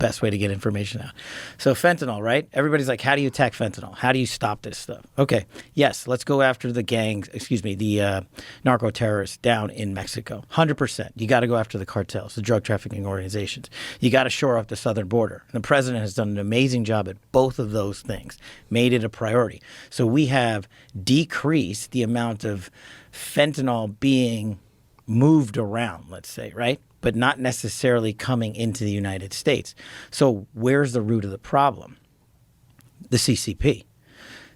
best way to get information out. So fentanyl, right? Everybody's like, how do you attack fentanyl? How do you stop this stuff? Okay, yes, let's go after the gangs, the narco-terrorists down in Mexico. 100%. You got to go after the cartels, the drug trafficking organizations. You got to shore up the southern border. And the president has done an amazing job at both of those things, made it a priority. So we have decreased the amount of fentanyl being moved around, let's say, right? But not necessarily coming into the United States. So where's the root of the problem? The CCP.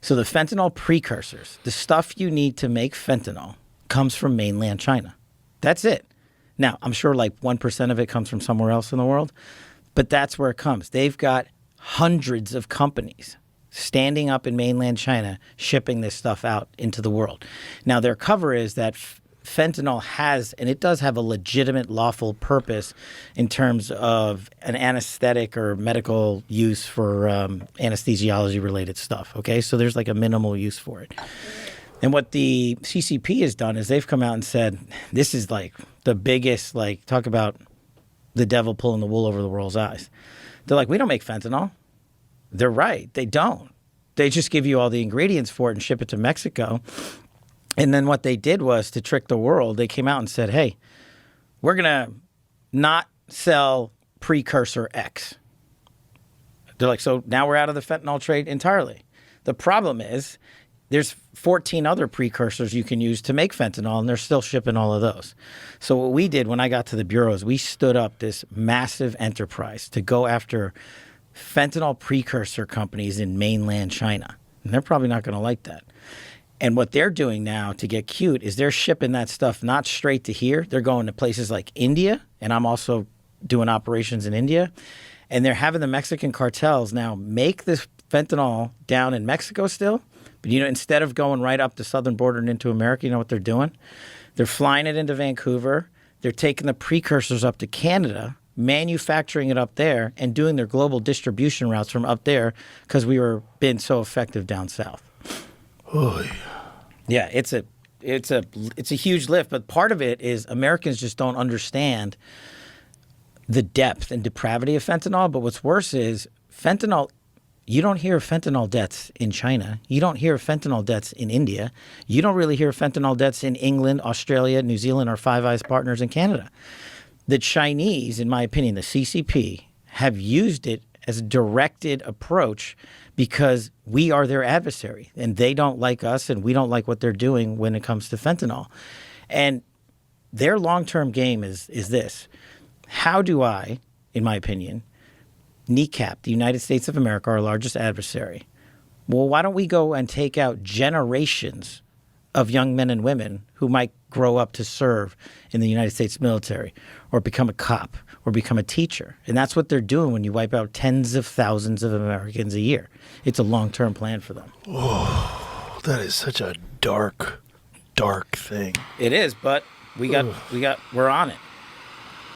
So the fentanyl precursors, the stuff you need to make fentanyl, comes from mainland China. That's it. Now, I'm sure like 1% of it comes from somewhere else in the world, but that's where it comes. They've got hundreds of companies standing up in mainland China, shipping this stuff out into the world. Now, their cover is that fentanyl has, and it does have a legitimate lawful purpose in terms of an anesthetic or medical use for anesthesiology related stuff. Okay, so there's like a minimal use for it. And what the CCP has done is they've come out and said, this is like the biggest, like, talk about the devil pulling the wool over the world's eyes. They're like, we don't make fentanyl. They're right. They don't. They just give you all the ingredients for it and ship it to Mexico. And then what they did was, to trick the world, they came out and said, hey, we're going to not sell precursor X. They're like, so now we're out of the fentanyl trade entirely. The problem is there's 14 other precursors you can use to make fentanyl, and they're still shipping all of those. So what we did when I got to the bureau is we stood up this massive enterprise to go after fentanyl precursor companies in mainland China. And they're probably not going to like that. And what they're doing now to get cute is they're shipping that stuff not straight to here. They're going to places like India, and I'm also doing operations in India. And they're having the Mexican cartels now make this fentanyl down in Mexico still. But, you know, instead of going right up the southern border and into America, you know what they're doing? They're flying it into Vancouver. They're taking the precursors up to Canada, manufacturing it up there, and doing their global distribution routes from up there because we were being so effective down south. Oh, yeah, it's a huge lift, but part of it is Americans just don't understand the depth and depravity of fentanyl. But what's worse is fentanyl. You don't hear of fentanyl deaths in China. You don't hear of fentanyl deaths in India. You don't really hear of fentanyl deaths in England, Australia, New Zealand, our Five Eyes partners in Canada. The Chinese, in my opinion, the CCP, have used it as a directed approach because we are their adversary and they don't like us and we don't like what they're doing when it comes to fentanyl. And their long-term game is this. How do I, in my opinion, kneecap the United States of America, our largest adversary? Well, why don't we go and take out generations of young men and women who might grow up to serve in the United States military or become a cop or become a teacher? And that's what they're doing when you wipe out tens of thousands of Americans a year. It's a long-term plan for them. Oh, that is such a dark, dark thing. It is, but we're on it.